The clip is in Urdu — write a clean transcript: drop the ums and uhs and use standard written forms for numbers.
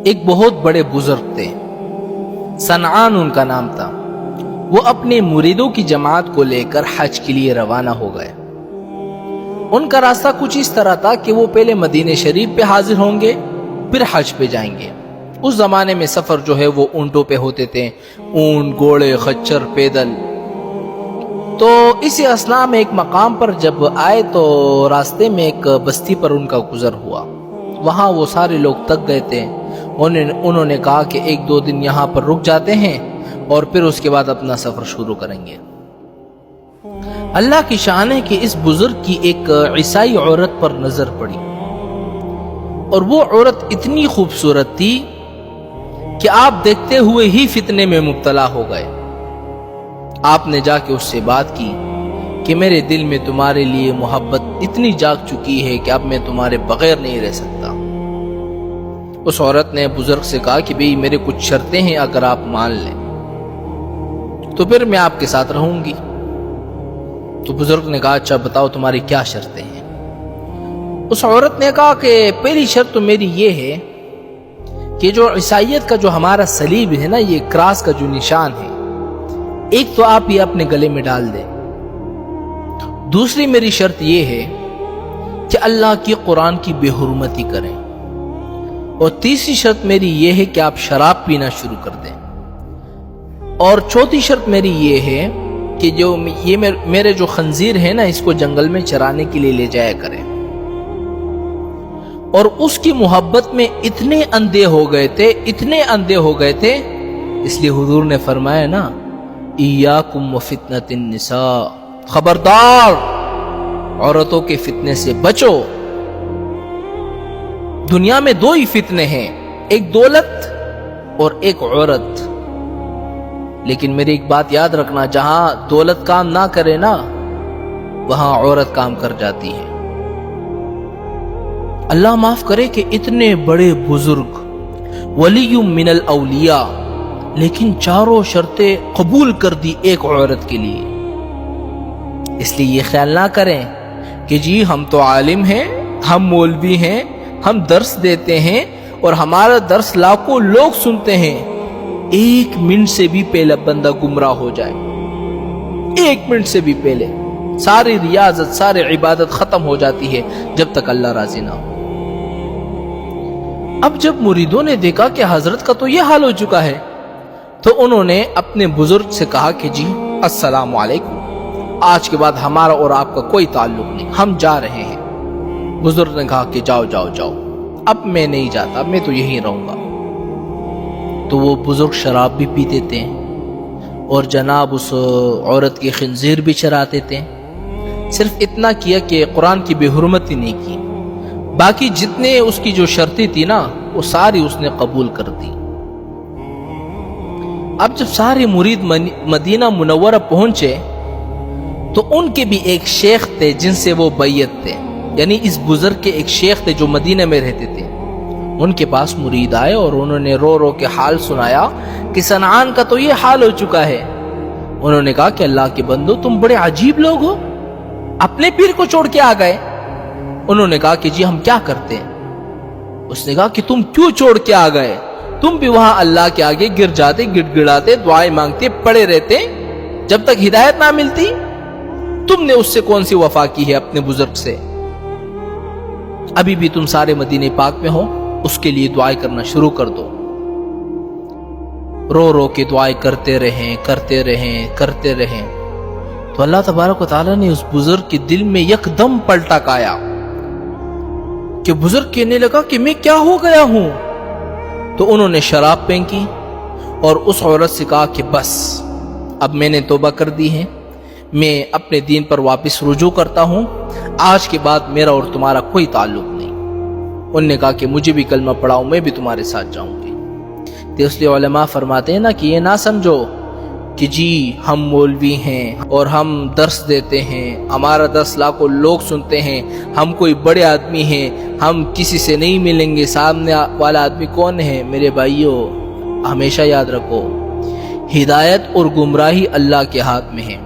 ایک بہت بڑے بزرگ تھے، صنعان ان کا نام تھا۔ وہ اپنے مریدوں کی جماعت کو لے کر حج کے لیے روانہ ہو گئے۔ ان کا راستہ کچھ اس طرح تھا کہ وہ پہلے مدینہ شریف پہ حاضر ہوں گے، پھر حج پہ جائیں گے۔ اس زمانے میں سفر جو ہے وہ اونٹوں پہ ہوتے تھے، اونٹ، گھوڑے، خچر، پیدل۔ تو اسی اثناء میں ایک مقام پر جب آئے تو راستے میں ایک بستی پر ان کا گزر ہوا۔ وہاں وہ سارے لوگ تک گئے تھے۔ انہوں نے کہا کہ 1-2 دن یہاں پر رک جاتے ہیں اور پھر اس کے بعد اپنا سفر شروع کریں گے۔ اللہ کی شان ہے کہ اس بزرگ کی ایک عیسائی عورت پر نظر پڑی، اور وہ عورت اتنی خوبصورت تھی کہ آپ دیکھتے ہوئے ہی فتنے میں مبتلا ہو گئے۔ آپ نے جا کے اس سے بات کی کہ میرے دل میں تمہارے لیے محبت اتنی جاگ چکی ہے کہ اب میں تمہارے بغیر نہیں رہ سکتا۔ اس عورت نے بزرگ سے کہا کہ بھئی میرے کچھ شرطیں ہیں، اگر آپ مان لیں تو پھر میں آپ کے ساتھ رہوں گی۔ تو بزرگ نے کہا اچھا بتاؤ تمہاری کیا شرطیں ہیں؟ اس عورت نے کہا کہ پہلی شرط تو میری یہ ہے کہ جو عیسائیت کا جو ہمارا صلیب ہے نا، یہ کراس کا جو نشان ہے، ایک تو آپ یہ اپنے گلے میں ڈال دیں۔ دوسری میری شرط یہ ہے کہ اللہ کی قرآن کی بے حرمتی کریں۔ اور تیسری شرط میری یہ ہے کہ آپ شراب پینا شروع کر دیں۔ اور چوتھی شرط میری یہ ہے کہ جو یہ میرے جو خنزیر ہے نا، اس کو جنگل میں چرانے کے لیے لے جایا کریں۔ اور اس کی محبت میں اتنے اندھے ہو گئے تھے، اس لیے حضور نے فرمایا نا، ایاکم وفتنۃ النساء، خبردار عورتوں کے فتنے سے بچو۔ دنیا میں 2 ہی فتنے ہیں، ایک دولت اور ایک عورت۔ لیکن میری ایک بات یاد رکھنا، جہاں دولت کام نہ کرے نا، وہاں عورت کام کر جاتی ہے۔ اللہ معاف کرے کہ اتنے بڑے بزرگ، ولی من الاولیاء، لیکن 4 شرطیں قبول کر دی ایک عورت کے لیے۔ اس لیے یہ خیال نہ کریں کہ جی ہم تو عالم ہیں، ہم مولوی ہیں، ہم درس دیتے ہیں اور ہمارا درس لاکھوں لوگ سنتے ہیں، 1 منٹ سے بھی پہلے بندہ گمراہ ہو جائے، 1 منٹ سے بھی پہلے ساری ریاضت، ساری عبادت ختم ہو جاتی ہے جب تک اللہ راضی نہ ہو۔ اب جب مریدوں نے دیکھا کہ حضرت کا تو یہ حال ہو چکا ہے، تو انہوں نے اپنے بزرگ سے کہا کہ جی السلام علیکم، آج کے بعد ہمارا اور آپ کا کوئی تعلق نہیں، ہم جا رہے ہیں۔ بزرگ نے کہا کہ جاؤ جاؤ جاؤ، اب میں نہیں جاتا، میں تو یہیں رہوں گا۔ تو وہ بزرگ شراب بھی پیتے تھے اور جناب اس عورت کے خنزیر بھی چراتے تھے۔ صرف اتنا کیا کہ قرآن کی بے حرمتی نہیں کی، باقی جتنے اس کی جو شرطیں تھی نا، وہ ساری اس نے قبول کر دی۔ اب جب سارے مرید مدینہ منورہ پہنچے تو ان کے بھی ایک شیخ تھے جن سے وہ بیعت تھے، یعنی اس بزرگ کے ایک شیخ تھے جو مدینہ میں رہتے تھے۔ ان کے پاس مرید آئے اور انہوں نے رو رو کے حال سنایا کہ صنعان کا تو یہ حال ہو چکا ہے۔ انہوں نے کہا کہ اللہ کے بندو، تم بڑے عجیب لوگ ہو، اپنے پیر کو چھوڑ کے آ گئے۔ انہوں نے کہا کہ جی ہم کیا کرتے ہیں؟ اس نے کہا کہ تم کیوں چھوڑ کے آ گئے؟ تم بھی وہاں اللہ کے آگے گر جاتے، گڑ گڑاتے، دعائیں مانگتے، پڑے رہتے جب تک ہدایت نہ ملتی۔ تم نے اس سے کون سی وفا کی ہے اپنے بزرگ سے؟ ابھی بھی تم سارے مدینہ پاک میں ہو، اس کے لیے دعائیں کرنا شروع کر دو۔ رو رو کے دعائیں کرتے رہیں۔ تو اللہ تبارک و تعالیٰ نے اس بزرگ کے دل میں یکدم پلٹا کایا کہ بزرگ کہنے لگا کہ میں کیا ہو گیا ہوں؟ تو انہوں نے شراب پھینکی اور اس عورت سے کہا کہ بس اب میں نے توبہ کر دی ہے، میں اپنے دین پر واپس رجوع کرتا ہوں، آج کے بعد میرا اور تمہارا کوئی تعلق نہیں۔ انہوں نے کہا کہ مجھے بھی کلمہ پڑھاؤ، میں بھی تمہارے ساتھ جاؤں گی۔ تو اس لیے علماء فرماتے ہیں نا کہ یہ نہ سمجھو کہ جی ہم مولوی ہیں اور ہم درس دیتے ہیں، ہمارا درس لاکھوں لوگ سنتے ہیں، ہم کوئی بڑے آدمی ہیں، ہم کسی سے نہیں ملیں گے۔ سامنے والا آدمی کون ہے؟ میرے بھائیوں، ہمیشہ یاد رکھو، ہدایت اور گمراہی اللہ کے ہاتھ میں ہے۔